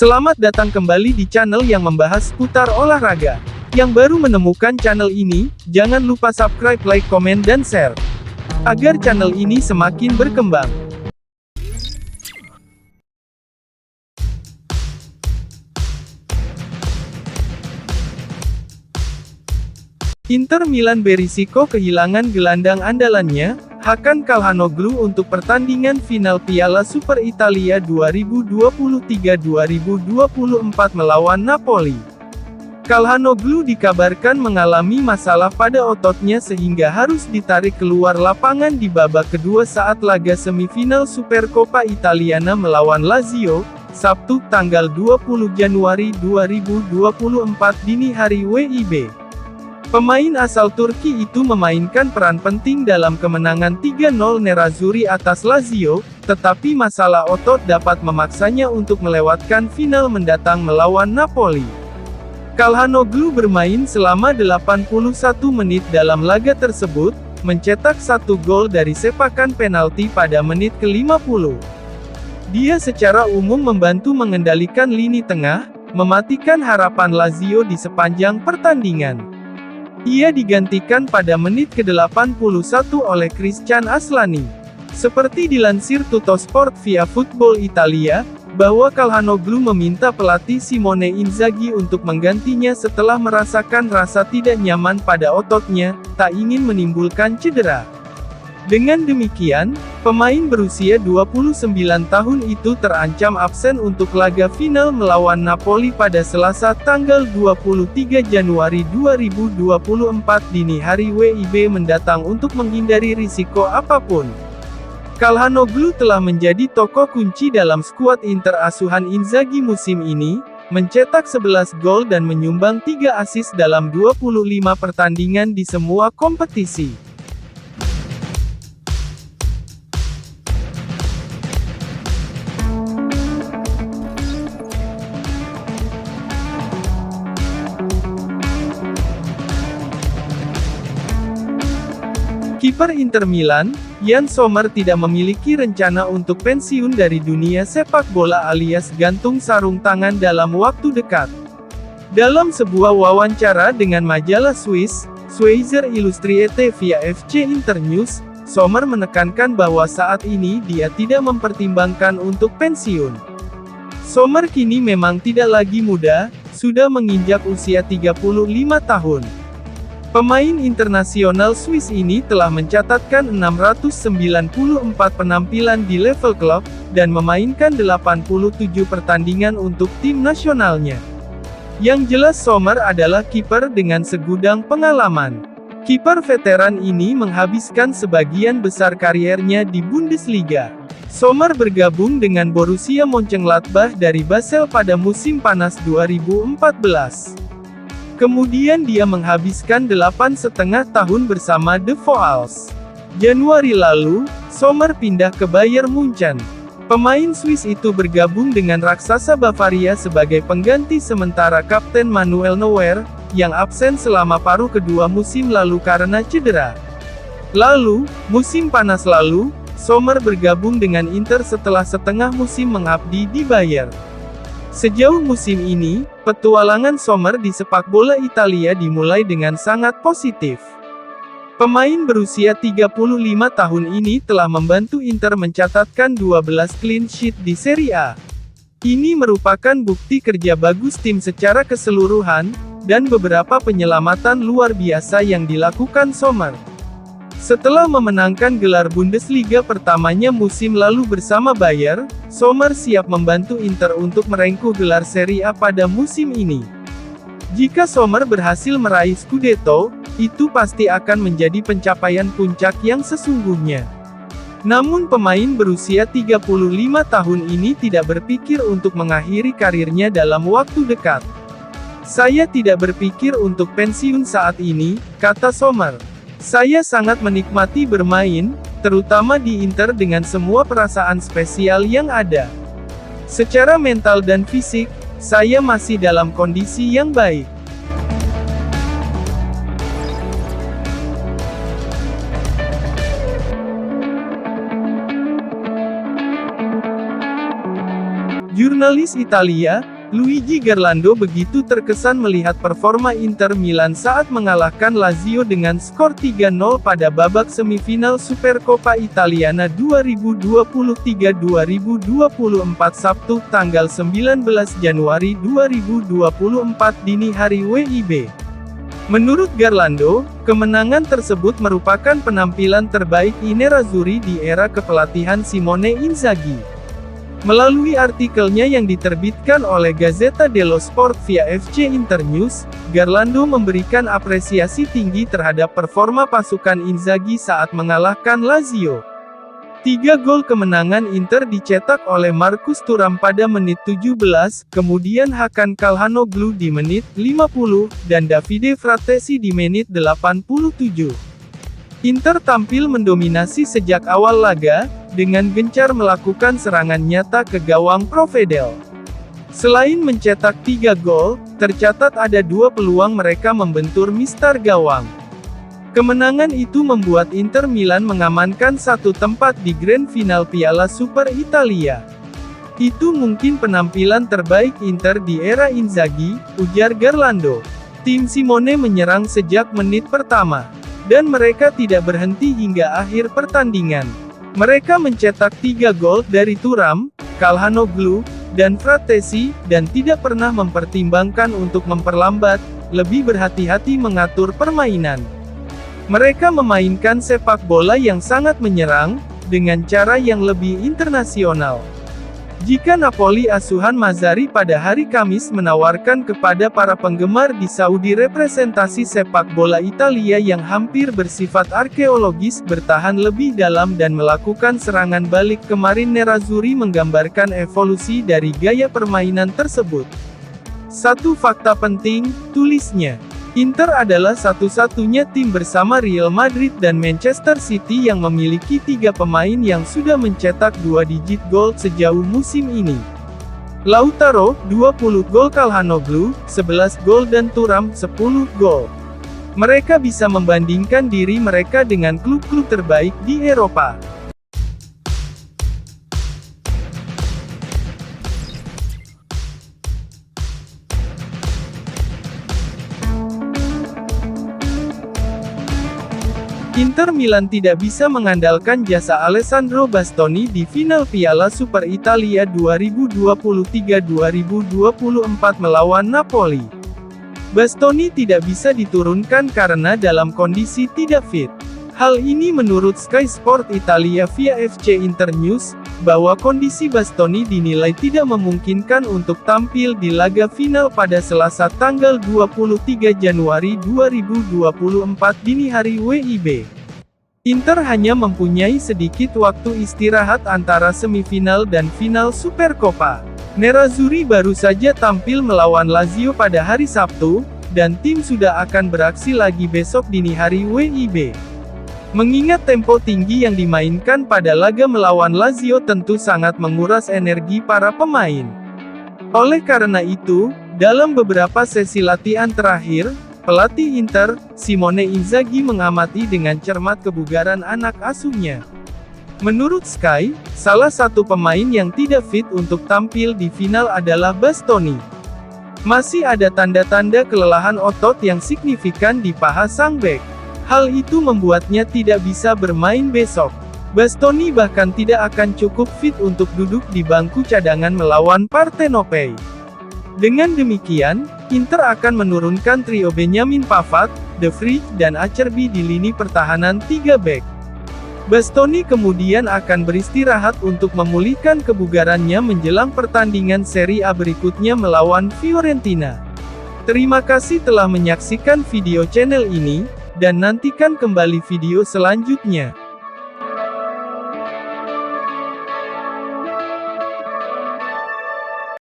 Selamat datang kembali di channel yang membahas seputar olahraga. Yang baru menemukan channel ini, jangan lupa subscribe, like, komen, dan share. Agar channel ini semakin berkembang. Inter Milan berisiko kehilangan gelandang andalannya, Hakan Calhanoglu untuk pertandingan final Piala Super Italia 2023-2024 melawan Napoli. Calhanoglu dikabarkan mengalami masalah pada ototnya sehingga harus ditarik keluar lapangan di babak kedua saat laga semifinal Supercoppa Italiana melawan Lazio, Sabtu tanggal 20 Januari 2024 dini hari WIB. Pemain asal Turki itu memainkan peran penting dalam kemenangan 3-0 Nerazzurri atas Lazio, tetapi masalah otot dapat memaksanya untuk melewatkan final mendatang melawan Napoli. Calhanoglu bermain selama 81 menit dalam laga tersebut, mencetak 1 gol dari sepakan penalti pada menit ke-50. Dia secara umum membantu mengendalikan lini tengah, mematikan harapan Lazio di sepanjang pertandingan. Ia digantikan pada menit ke-81 oleh Christian Aslani. Seperti dilansir Tuttosport via Football Italia, bahwa Calhanoglu meminta pelatih Simone Inzaghi untuk menggantinya setelah merasakan rasa tidak nyaman pada ototnya, tak ingin menimbulkan cedera. Dengan demikian, pemain berusia 29 tahun itu terancam absen untuk laga final melawan Napoli pada Selasa tanggal 23 Januari 2024 dini hari WIB mendatang untuk menghindari risiko apapun. Calhanoglu telah menjadi tokoh kunci dalam skuad Inter asuhan Inzaghi musim ini, mencetak 11 gol dan menyumbang 3 assist dalam 25 pertandingan di semua kompetisi. Kiper Inter Milan, Yann Sommer tidak memiliki rencana untuk pensiun dari dunia sepak bola alias gantung sarung tangan dalam waktu dekat. Dalam sebuah wawancara dengan majalah Swiss, Schweizer Illustrierte via FC Internews, Sommer menekankan bahwa saat ini dia tidak mempertimbangkan untuk pensiun. Sommer kini memang tidak lagi muda, sudah menginjak usia 35 tahun. Pemain internasional Swiss ini telah mencatatkan 694 penampilan di level klub, dan memainkan 87 pertandingan untuk tim nasionalnya. Yang jelas Sommer adalah kiper dengan segudang pengalaman. Kiper veteran ini menghabiskan sebagian besar kariernya di Bundesliga. Sommer bergabung dengan Borussia Mönchengladbach dari Basel pada musim panas 2014. Kemudian dia menghabiskan 8,5 tahun bersama The Voals. Januari lalu, Sommer pindah ke Bayern Munchen. Pemain Swiss itu bergabung dengan raksasa Bavaria sebagai pengganti sementara Kapten Manuel Neuer, yang absen selama paruh kedua musim lalu karena cedera. Lalu, musim panas lalu, Sommer bergabung dengan Inter setelah setengah musim mengabdi di Bayern. Sejauh musim ini, petualangan Sommer di sepak bola Italia dimulai dengan sangat positif. Pemain berusia 35 tahun ini telah membantu Inter mencatatkan 12 clean sheet di Serie A. Ini merupakan bukti kerja bagus tim secara keseluruhan, dan beberapa penyelamatan luar biasa yang dilakukan Sommer. Setelah memenangkan gelar Bundesliga pertamanya musim lalu bersama Bayer, Sommer siap membantu Inter untuk merengkuh gelar Serie A pada musim ini. Jika Sommer berhasil meraih Scudetto, itu pasti akan menjadi pencapaian puncak yang sesungguhnya. Namun pemain berusia 35 tahun ini tidak berpikir untuk mengakhiri karirnya dalam waktu dekat. "Saya tidak berpikir untuk pensiun saat ini," kata Sommer. "Saya sangat menikmati bermain, terutama di Inter dengan semua perasaan spesial yang ada. Secara mental dan fisik, saya masih dalam kondisi yang baik." Jurnalis Italia, Luigi Garlando begitu terkesan melihat performa Inter Milan saat mengalahkan Lazio dengan skor 3-0 pada babak semifinal Supercoppa Italiana 2023-2024 Sabtu tanggal 19 Januari 2024 dini hari WIB. Menurut Garlando, kemenangan tersebut merupakan penampilan terbaik Nerazzurri di era kepelatihan Simone Inzaghi. Melalui artikelnya yang diterbitkan oleh Gazzetta dello Sport via FC Internews, Garlando memberikan apresiasi tinggi terhadap performa pasukan Inzaghi saat mengalahkan Lazio. 3 gol kemenangan Inter dicetak oleh Marcus Thuram pada menit 17, kemudian Hakan Calhanoglu di menit 50, dan Davide Frattesi di menit 87. Inter tampil mendominasi sejak awal laga, dengan gencar melakukan serangan nyata ke gawang Provedel. Selain mencetak 3 gol, tercatat ada 2 peluang mereka membentur mistar gawang. Kemenangan itu membuat Inter Milan mengamankan 1 tempat di Grand Final Piala Super Italia. Itu mungkin penampilan terbaik Inter di era Inzaghi, ujar Garlando. Tim Simone menyerang sejak menit pertama, dan mereka tidak berhenti hingga akhir pertandingan. Mereka mencetak 3 gol dari Thuram, Calhanoglu, dan Frattesi, dan tidak pernah mempertimbangkan untuk memperlambat, lebih berhati-hati mengatur permainan. Mereka memainkan sepak bola yang sangat menyerang, dengan cara yang lebih internasional. Jika Napoli asuhan Mazzarri pada hari Kamis menawarkan kepada para penggemar di Saudi representasi sepak bola Italia yang hampir bersifat arkeologis bertahan lebih dalam dan melakukan serangan balik kemarin, Nerazzurri menggambarkan evolusi dari gaya permainan tersebut. Satu fakta penting, tulisnya. Inter adalah satu-satunya tim bersama Real Madrid dan Manchester City yang memiliki 3 pemain yang sudah mencetak 2 digit gol sejauh musim ini. Lautaro, 20 gol, Calhanoglu, 11 gol dan Thuram, 10 gol. Mereka bisa membandingkan diri mereka dengan klub-klub terbaik di Eropa. Inter Milan tidak bisa mengandalkan jasa Alessandro Bastoni di final Piala Super Italia 2023-2024 melawan Napoli. Bastoni tidak bisa diturunkan karena dalam kondisi tidak fit. Hal ini menurut Sky Sport Italia via FC Internews, bahwa kondisi Bastoni dinilai tidak memungkinkan untuk tampil di laga final pada Selasa tanggal 23 Januari 2024 dini hari WIB. Inter hanya mempunyai sedikit waktu istirahat antara semifinal dan final Supercoppa. Nerazzurri baru saja tampil melawan Lazio pada hari Sabtu, dan tim sudah akan beraksi lagi besok dini hari WIB. Mengingat tempo tinggi yang dimainkan pada laga melawan Lazio tentu sangat menguras energi para pemain. Oleh karena itu, dalam beberapa sesi latihan terakhir, pelatih Inter, Simone Inzaghi mengamati dengan cermat kebugaran anak asuhnya. Menurut Sky, salah satu pemain yang tidak fit untuk tampil di final adalah Bastoni. Masih ada tanda-tanda kelelahan otot yang signifikan di paha sang bek. Hal itu membuatnya tidak bisa bermain besok. Bastoni bahkan tidak akan cukup fit untuk duduk di bangku cadangan melawan Partenope. Dengan demikian, Inter akan menurunkan trio Benjamin Pavard, De Vrij, dan Acerbi di lini pertahanan 3 bek. Bastoni kemudian akan beristirahat untuk memulihkan kebugarannya menjelang pertandingan Serie A berikutnya melawan Fiorentina. Terima kasih telah menyaksikan video channel ini, dan nantikan kembali video selanjutnya.